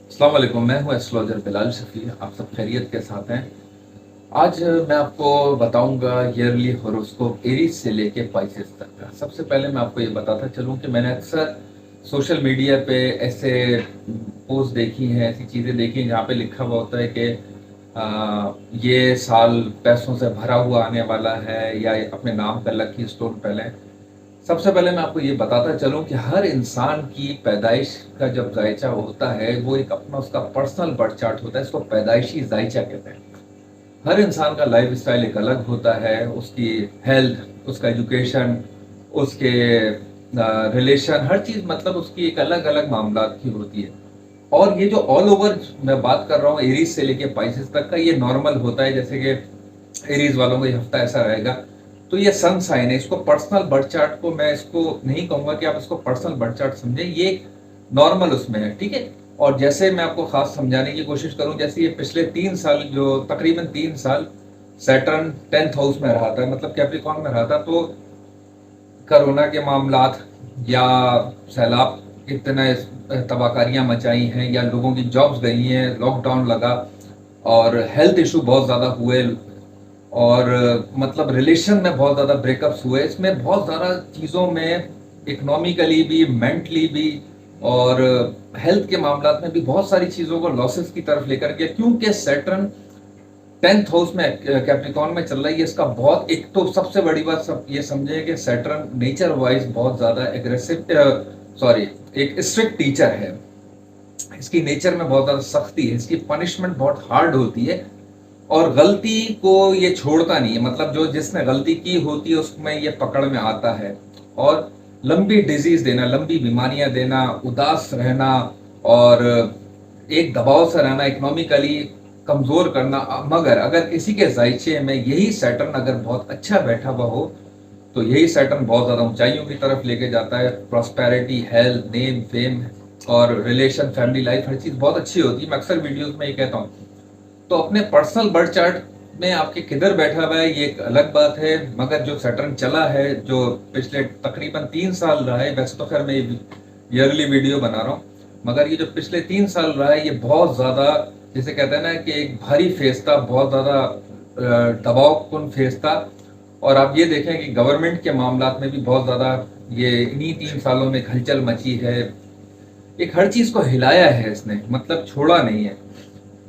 अस्सलाम वालेकुम, मैं हूं एस्ट्रोलॉजर बिलाल शफी। आप सब खैरियत के साथ हैं। आज मैं आपको बताऊंगा ईयरली हॉरोस्कोप एरीज से लेके पाइसेस तक का। सबसे पहले मैं आपको ये बताता चलूं कि मैंने अक्सर सोशल मीडिया पे ऐसे पोस्ट देखी हैं, ऐसी चीज़ें देखी हैं जहाँ पे लिखा हुआ होता है कि ये साल पैसों से भरा हुआ आने वाला है या अपने नाम पर लकी स्टोन पहले। सबसे पहले मैं आपको ये बताता चलूं कि हर इंसान की पैदाइश का जब जायचा होता है वो एक अपना उसका पर्सनल बर्थ चार्ट होता है, इसको पैदाइशी जायचा कहते हैं। हर इंसान का लाइफ स्टाइल एक अलग होता है, उसकी हेल्थ, उसका एजुकेशन, उसके रिलेशन, हर चीज मतलब उसकी एक अलग अलग मामला की होती है। और ये जो ऑल ओवर मैं बात कर रहा हूँ एरीज से लेके पाइसेस तक का, ये नॉर्मल होता है। जैसे कि एरीज वालों का ये हफ्ता ऐसा रहेगा, तो ये सन साइन है। इसको पर्सनल बर्थ चार्ट को मैं इसको नहीं कहूंगा कि आप इसको पर्सनल बर्थ चार्ट समझे, ये नॉर्मल उसमें है, ठीक है। और जैसे मैं आपको खास समझाने की कोशिश करूं, जैसे ये पिछले 3 साल, जो तकरीबन 3 साल सैटर्न 10th हाउस में रहा था, मतलब कैप्रिकॉर्न में रहा था, तो कोरोना के मामलात या सैलाब इतने तबाहकारियां मचाई हैं, या लोगों की जॉब्स गई हैं, लॉकडाउन लगा और हेल्थ इशू बहुत ज़्यादा हुए, और मतलब रिलेशन में बहुत ज़्यादा ब्रेकअप्स हुए। इसमें बहुत ज़्यादा चीज़ों में इकोनॉमिकली भी, मेंटली भी और हेल्थ के मामला में भी बहुत सारी चीज़ों को लॉसेस की तरफ लेकर गया, क्योंकि सैटर्न 10th हाउस में कैप्रिकॉर्न में चल रही है। इसका बहुत, एक तो सबसे बड़ी बात सब ये समझे कि सैटर्न नेचर वाइज बहुत ज़्यादा एग्रेसिव, सॉरी, एक स्ट्रिक्ट टीचर है। इसकी नेचर में बहुत ज़्यादा सख्ती है, इसकी पनिशमेंट बहुत हार्ड होती है, और गलती को ये छोड़ता नहीं है। मतलब जो जिसने गलती की होती है उसमें ये पकड़ में आता है, और लंबी डिजीज देना, लंबी बीमारियां देना, उदास रहना, और एक दबाव से रहना, इकोनॉमिकली कमजोर करना। मगर अगर किसी के जायचे में यही सैटर्न अगर बहुत अच्छा बैठा हुआ हो, तो यही सैटर्न बहुत ज्यादा ऊंचाइयों की तरफ लेके जाता है। प्रॉस्पेरिटी, हेल्थ, नेम, फेम और रिलेशन, फैमिली लाइफ, हर चीज बहुत अच्छी होती है। मैं अक्सर वीडियोस में ये कहता हूँ। तो अपने पर्सनल बर्थ चार्ट में आपके किधर बैठा हुआ है ये एक अलग बात है, मगर जो सैटर्न चला है, जो पिछले तकरीबन 3 साल रहा है, वैसे तो खैर मैं ईयरली वीडियो बना रहा हूँ, मगर ये जो पिछले 3 साल रहा है, ये बहुत ज्यादा, जिसे कहते हैं ना कि एक भारी फेज था, बहुत ज्यादा दबाव कुन फेज था। और आप ये देखें कि गवर्नमेंट के मामलात में भी बहुत ज्यादा ये इन्हीं 3 सालों में हलचल मची है। एक हर चीज को हिलाया है इसने, मतलब छोड़ा नहीं है।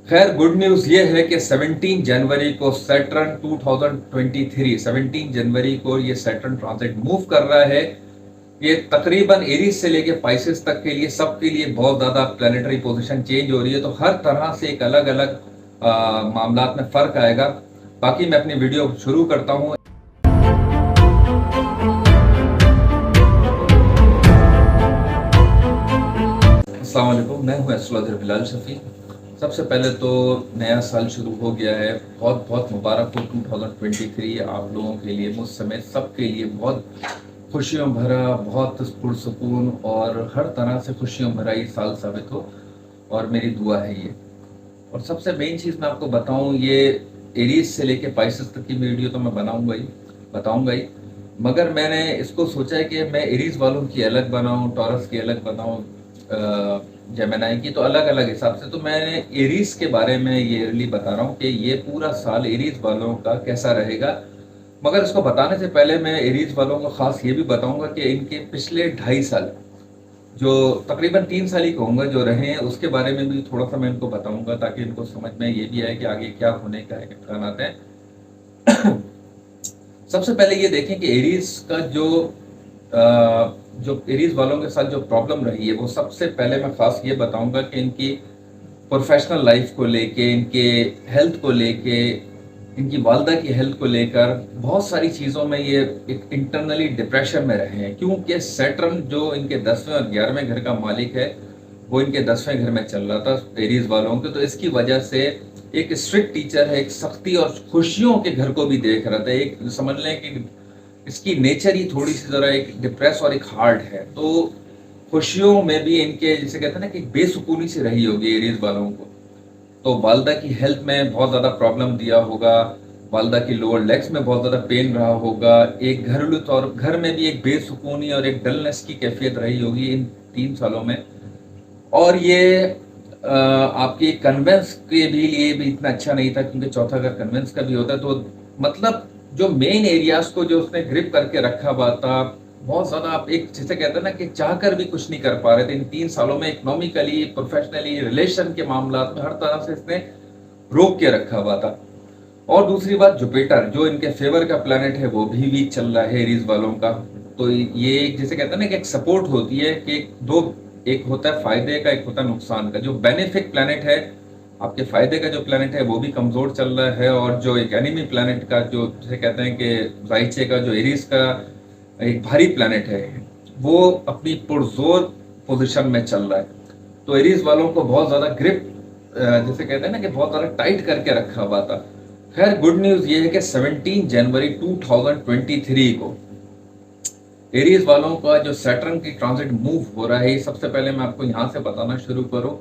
खैर, गुड न्यूज ये है कि 17 जनवरी को सैटर्न 2023, 17 जनवरी को ये सैटर्न ट्रांजिट मूव कर रहा है। ये तकरीबन एरीज से लेके पाइसेस तक के लिए, सबके लिए बहुत ज्यादा प्लानिटरी पोजीशन चेंज हो रही है, तो हर तरह से एक अलग अलग मामलात में फर्क आएगा। बाकी मैं अपनी वीडियो शुरू करता हूँ। अस्सलाम वालेकुम, मैं हूँ एस्ट्रोलॉजर बिलाल शफी। सबसे पहले तो नया साल शुरू हो गया है, बहुत बहुत मुबारक हो 2023 आप लोगों के लिए, मुझ समेत सबके लिए बहुत खुशियों भरा, बहुत पुरसुकून और हर तरह से खुशियों भरा ये साल साबित हो, और मेरी दुआ है ये। और सबसे मेन चीज़ मैं आपको बताऊं, ये एरीज से लेके पाइसेस तक की वीडियो तो मैं बताऊंगा ही, मगर मैंने इसको सोचा है कि मैं एरीज वालों की अलग बनाऊं, टॉरस की अलग बनाऊं, जेमिनी की, तो अलग अलग हिसाब से। तो मैंने एरीज के बारे में ईयरली बता रहा हूँ कि ये पूरा साल एरीज वालों का कैसा रहेगा। मगर इसको बताने से पहले मैं एरीज वालों को खास ये भी बताऊंगा कि इनके पिछले 2.5 साल, जो तकरीबन 3 साल ही कहूँगा जो रहे हैं, उसके बारे में भी थोड़ा सा मैं इनको बताऊंगा, ताकि इनको समझ में ये भी आए कि आगे क्या होने का है, इम्कान आते हैं। सबसे पहले ये देखें कि एरीज का जो एरीज वालों के साथ जो प्रॉब्लम रही है, वो सबसे पहले मैं खास ये बताऊंगा कि इनकी प्रोफेशनल लाइफ को लेके, इनके हेल्थ को लेके, इनकी वालदा की हेल्थ को लेकर बहुत सारी चीज़ों में ये एक इंटरनली डिप्रेशन में रहे हैं, क्योंकि सैटर्न जो इनके 10वें और 11वें घर का मालिक है, वो इनके 10वें घर में चल रहा था एरीज वालों के। तो इसकी वजह से एक स्ट्रिक्ट टीचर है, एक सख्ती और खुशियों के घर को भी देख रहा था। एक समझ लें कि इसकी नेचर ही थोड़ी सी जरा एक डिप्रेस और एक हार्ड है, तो खुशियों में भी इनके, जिसे कहते हैं ना कि बेसुकूनी से रही होगी एरीज वालों को। तो वालदा की हेल्थ में बहुत ज़्यादा प्रॉब्लम दिया होगा, वालदा की लोअर लेग्स में बहुत ज़्यादा पेन रहा होगा, एक घरेलू तौर घर में भी एक बेसुकूनी और एक डलनेस की कैफियत रही होगी इन 3 सालों में। और ये आपकी कन्वेंस के भी लिए भी इतना अच्छा नहीं था, क्योंकि चौथा घर कन्वेंस का भी होता है, तो मतलब जो मेन एरियाज को जो उसने ग्रिप करके रखा हुआ था, बहुत ज्यादा आप एक जिसे कहते हैं ना कि चाहकर भी कुछ नहीं कर पा रहे थे इन 3 सालों में, इकोनॉमिकली, प्रोफेशनली, रिलेशन के मामला में हर तरह से इसने रोक के रखा हुआ था। और दूसरी बात, जुपिटर जो इनके फेवर का प्लैनेट है वो भी वीक चल रहा है एरीज वालों का। तो ये एक जिसे कहते हैं ना कि एक सपोर्ट होती है कि एक होता है फायदे का, एक होता है नुकसान का। जो बेनिफिक प्लैनेट है, आपके फायदे का जो प्लैनेट है वो भी कमजोर चल रहा है, और जो एक एनिमी प्लैनेट का जो जिसे कहते हैं कि राइचे का जो एरीज का एक भारी प्लैनेट है, वो अपनी पुरजोर पोजीशन में चल रहा है। तो एरीज वालों को बहुत ज्यादा ग्रिप जिसे कहते हैं ना कि बहुत ज्यादा टाइट करके रखा हुआ था। खैर गुड न्यूज ये है कि 17 जनवरी 2023 को एरीज वालों का जो सैटर्न की ट्रांजिट मूव हो रहा है, सबसे पहले मैं आपको यहां से बताना शुरू करूं,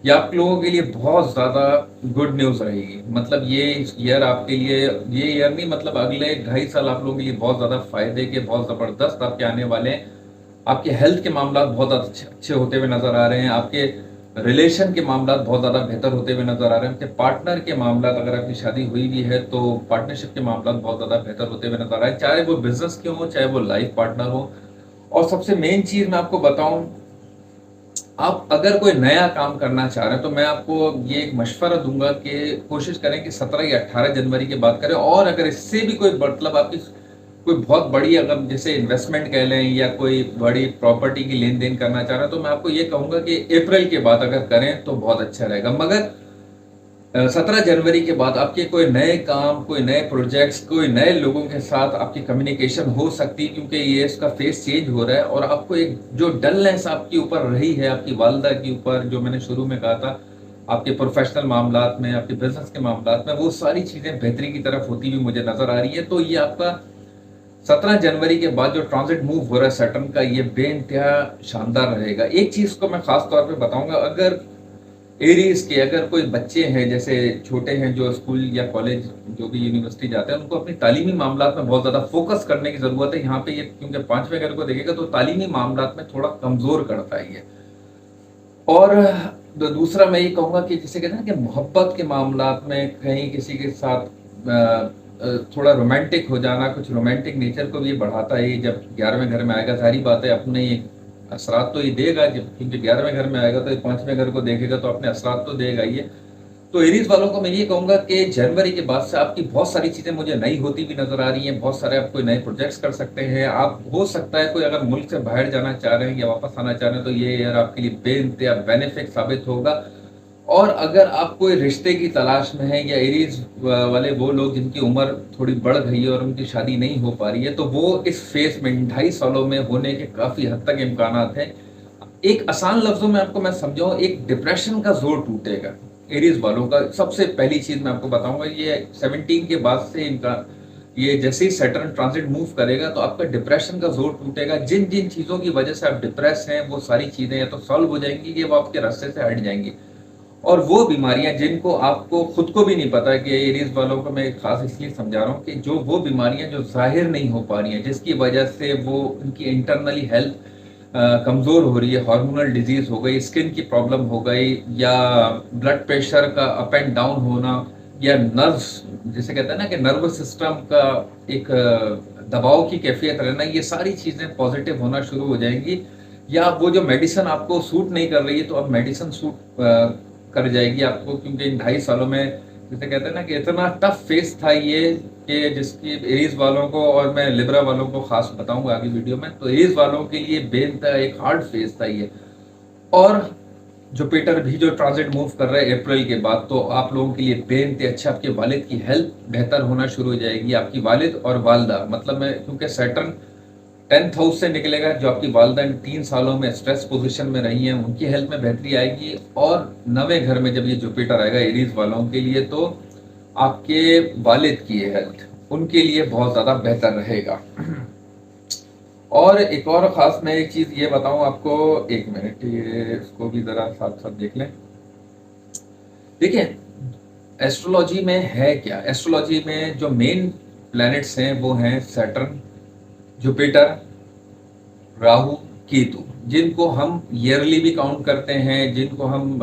ये आप लोगों के लिए बहुत ज्यादा गुड न्यूज रहेगी। मतलब ये ईयर आपके लिए, ये ईयर नहीं मतलब अगले 2.5 साल आप लोगों के लिए बहुत ज्यादा फायदे के, बहुत जबरदस्त आपके आने वाले हैं। आपके हेल्थ के मामला बहुत अच्छे होते हुए नजर आ रहे हैं, आपके रिलेशन के मामला बहुत ज्यादा बेहतर होते हुए नजर आ रहे हैं, आपके पार्टनर के मामला, अगर आपकी शादी हुई भी है तो पार्टनरशिप के मामला बहुत ज्यादा बेहतर होते हुए नजर आ रहे हैं, चाहे वो बिजनेस के हो, चाहे वो लाइफ पार्टनर हो। और सबसे मेन चीज मैं आपको बताऊं, आप अगर कोई नया काम करना चाह रहे हैं तो मैं आपको ये एक मशवरा दूंगा कि कोशिश करें कि 17 या 18 जनवरी की बात करें। और अगर इससे भी कोई मतलब आपकी कोई बहुत बड़ी, अगर जैसे इन्वेस्टमेंट कह लें या कोई बड़ी प्रॉपर्टी की लेन देन करना चाह रहे हैं, तो मैं आपको ये कहूंगा कि अप्रैल के बाद अगर करें तो बहुत अच्छा रहेगा। मगर 17 जनवरी के बाद आपके कोई नए काम, कोई नए प्रोजेक्ट्स, कोई नए लोगों के साथ आपकी कम्युनिकेशन हो सकती है, क्योंकि ये इसका फेस चेंज हो रहा है। और आपको एक जो डलनेस आपके ऊपर रही है, आपकी वालदा के ऊपर, जो मैंने शुरू में कहा था, आपके प्रोफेशनल मामलात में, आपके बिजनेस के मामलात में, वो सारी चीजें बेहतरी की तरफ होती हुई मुझे नजर आ रही है। तो ये आपका 17 जनवरी के बाद जो ट्रांजिट मूव हो रहा है सैटर्न का, ये बेइंतहा शानदार रहेगा। एक चीज को मैं खास तौर पे बताऊंगा, अगर एरीज के अगर कोई बच्चे हैं, जैसे छोटे हैं, जो स्कूल या कॉलेज, जो भी यूनिवर्सिटी जाते हैं, उनको अपनी तालीमी मामलात में बहुत ज्यादा फोकस करने की जरूरत है। यहाँ पे ये क्योंकि 5वें घर को देखेगा तो तालीमी मामलात में थोड़ा कमजोर करता है ये। और दूसरा मैं ये कहूंगा कि जिसे कहते हैं कि मोहब्बत के मामलात में कहीं किसी के साथ थोड़ा रोमांटिक हो जाना, कुछ रोमांटिक नेचर को भी बढ़ाता है। जब 11वें घर में आएगा, सारी बात है, अपने असरात तो ये देगा, जब क्योंकि 11वें घर में आएगा तो 5वें घर को देखेगा तो अपने असरात तो देगा ये। तो एरीज वालों को मैं ये कहूंगा कि जनवरी के बाद से आपकी बहुत सारी चीजें मुझे नई होती भी नजर आ रही हैं, बहुत सारे आप कोई नए प्रोजेक्ट्स कर सकते हैं। आप हो सकता है कोई अगर मुल्क से बाहर जाना चाह रहे हैं या वापस आना चाह रहे हैं, तो ये ईयर आपके लिए बेइंतहा बेनिफिट साबित होगा। और अगर आप कोई रिश्ते की तलाश में है, या एरीज वाले वो लोग जिनकी उम्र थोड़ी बढ़ गई है और उनकी शादी नहीं हो पा रही है, तो वो इस फेज में 2.5 सालों में होने के काफी हद तक इम्कानात हैं। एक आसान लफ्जों में आपको मैं समझाऊं, एक डिप्रेशन का जोर टूटेगा एरीज वालों का। सबसे पहली चीज मैं आपको बताऊंगा, ये 17 के बाद से इनका ये जैसे ही सैटर्न ट्रांजिट मूव करेगा तो आपका डिप्रेशन का जोर टूटेगा। जिन जिन चीजों की वजह से आप डिप्रेस हैं, वो सारी चीजें या तो सॉल्व हो जाएंगी, या वो आपके रास्ते से हट जाएंगी। और वो बीमारियां जिनको आपको खुद को भी नहीं पता, कि एरीज वालों को मैं खास इसलिए समझा रहा हूँ कि जो वो बीमारियां जो जाहिर नहीं हो पा रही हैं, जिसकी वजह से वो उनकी इंटरनली हेल्थ कमजोर हो रही है, हार्मोनल डिजीज हो गई, स्किन की प्रॉब्लम हो गई, या ब्लड प्रेशर का अप एंड डाउन होना, या नर्व्स जिसे कहते हैं ना कि नर्वस सिस्टम का एक दबाव की कैफियत रहना, ये सारी चीजें पॉजिटिव होना शुरू हो जाएंगी। या वो जो मेडिसिन आपको सूट नहीं कर रही है, तो अब मेडिसिन सूट कर जाएगी आपको, क्योंकि इन 2.5 सालों में जैसे कहते हैं ना कि इतना टफ फेस था ये, कि जिसकी एरीज वालों को, और मैं लिब्रा वालों को खास बताऊंगा आगे वीडियो में, तो एरीज वालों के लिए बेनता एक हार्ड फेस था ये। और जुपिटर भी जो ट्रांजिट मूव कर रहा है अप्रैल के बाद, तो आप लोगों के लिए बेनते अच्छा, आपके वालिद की हेल्थ बेहतर होना शुरू हो जाएगी। आपकी वालिद और वालदा, मतलब मैं क्योंकि सैटर्न 10th हाउस से निकलेगा, जो आपकी वालदा इन 3 सालों में स्ट्रेस पोजीशन में रही हैं, उनकी हेल्थ में बेहतरी आएगी। और 9वें घर में जब ये जुपिटर आएगा एरीज वालों के लिए, तो आपके वालिद की हेल्थ उनके लिए बहुत ज्यादा बेहतर रहेगा। और एक और खास मैं एक चीज ये बताऊं आपको, 1 मिनट, ये इसको भी जरा साथ साथ देख लें। देखिए एस्ट्रोलॉजी में है क्या, एस्ट्रोलॉजी में जो मेन प्लैनेट्स हैं वो हैं सैटर्न, जुपिटर, राहु, केतु। जिनको हम ईयरली भी काउंट करते हैं, जिनको हम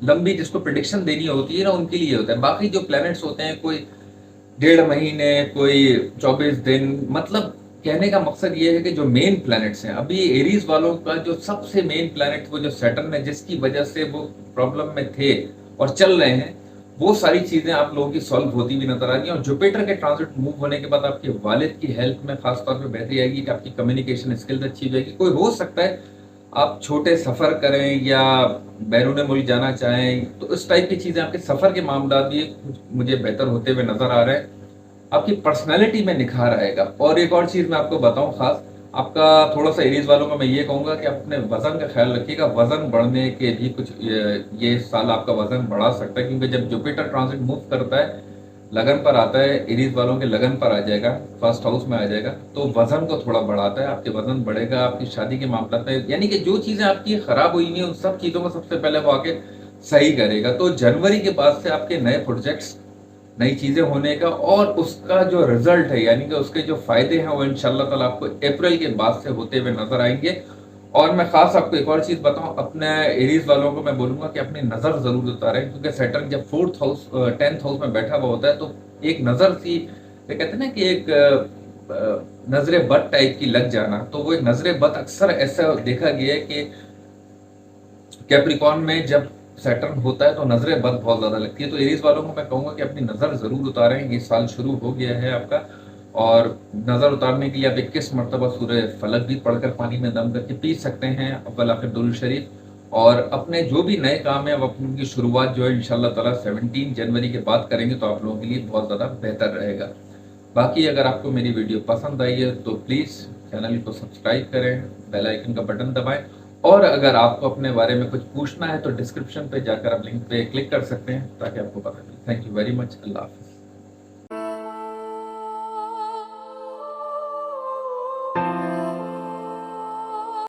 लंबी जिसको प्रिडिक्शन देनी होती है ना, उनके लिए होता है। बाकी जो प्लैनेट्स होते हैं, कोई 1.5 महीने, कोई 24 दिन, मतलब कहने का मकसद ये है कि जो मेन प्लैनेट्स हैं, अभी एरीज वालों का जो सबसे मेन प्लैनेट वो जो सैटर्न है, जिसकी वजह से वो प्रॉब्लम में थे और चल रहे हैं, वो सारी चीजें आप लोगों की सॉल्व होती हुई नजर आ रही हैं। और जुपिटर के ट्रांजिट मूव होने के बाद आपके वालिद की हेल्थ में खासतौर पे बेहतरी आएगी, कि आपकी कम्युनिकेशन स्किल्स अच्छी हो जाएगी। कोई हो सकता है आप छोटे सफर करें या बैरून मुल्क जाना चाहें, तो इस टाइप की चीजें आपके सफर के मामला भी मुझे बेहतर होते हुए नजर आ रहे हैं। आपकी पर्सनैलिटी में निखार आएगा। और एक और चीज मैं आपको बताऊं खास, आपका थोड़ा सा एरीज वालों को मैं ये कहूंगा कि अपने वजन का ख्याल रखिएगा। वजन बढ़ने के भी कुछ ये साल आपका वजन बढ़ा सकता है, क्योंकि जब जुपिटर ट्रांजिट मूव करता है, लगन पर आता है, एरीज वालों के लगन पर आ जाएगा, फर्स्ट हाउस में आ जाएगा, तो वजन को थोड़ा बढ़ाता है। आपके वजन बढ़ेगा, आपकी शादी के मामला में, यानी कि जो चीजें आपकी खराब हुई नहीं, उन सब चीजों को सबसे पहले वो आके सही करेगा। तो जनवरी के बाद से आपके नए प्रोजेक्ट्स, नई चीजें होने का और उसका जो रिजल्ट है, यानी कि उसके जो फायदे हैं, वो इंशाल्लाह ताला आपको अप्रैल के बाद से होते हुए नजर आएंगे। और मैं खास आपको एक और चीज बताऊं, अपने एरीज वालों को मैं बोलूंगा कि अपनी नजर जरूर उतारें, क्योंकि सैटर्न जब 4th हाउस 10th हाउस में बैठा हुआ होता है, तो एक नजर सी, ये कहते हैं ना कि एक नजरे बद टाइप की लग जाना, तो वो एक नजरे बद अक्सर ऐसा देखा गया है कि कैप्रिकॉर्न में जब सैटर्न होता है तो नजरें बद बहुत ज्यादा लगती है। तो एरीज वालों को मैं कहूंगा कि अपनी नजर जरूर उतारें, ये साल शुरू हो गया है आपका। और नजर उतारने के लिए आप 21 मरतबा सूरह फलक भी पढ़कर पानी में दम करके पी सकते हैं, अव्वल आखिर दुरूद शरीफ। और अपने जो भी नए काम है, अब अपनी की शुरुआत जो है इंशाल्लाह ताला 17 जनवरी के बाद करेंगे, तो आप लोगों के लिए बहुत ज्यादा बेहतर रहेगा। बाकी अगर आपको मेरी वीडियो पसंद आई है तो प्लीज़ चैनल को सब्सक्राइब करें, बेल आइकन का बटन दबाएं। और अगर आपको अपने बारे में कुछ पूछना है तो डिस्क्रिप्शन पे जाकर आप लिंक पे क्लिक कर सकते हैं, ताकि आपको पता चले। Thank you very much. अल्लाह हाफिज़।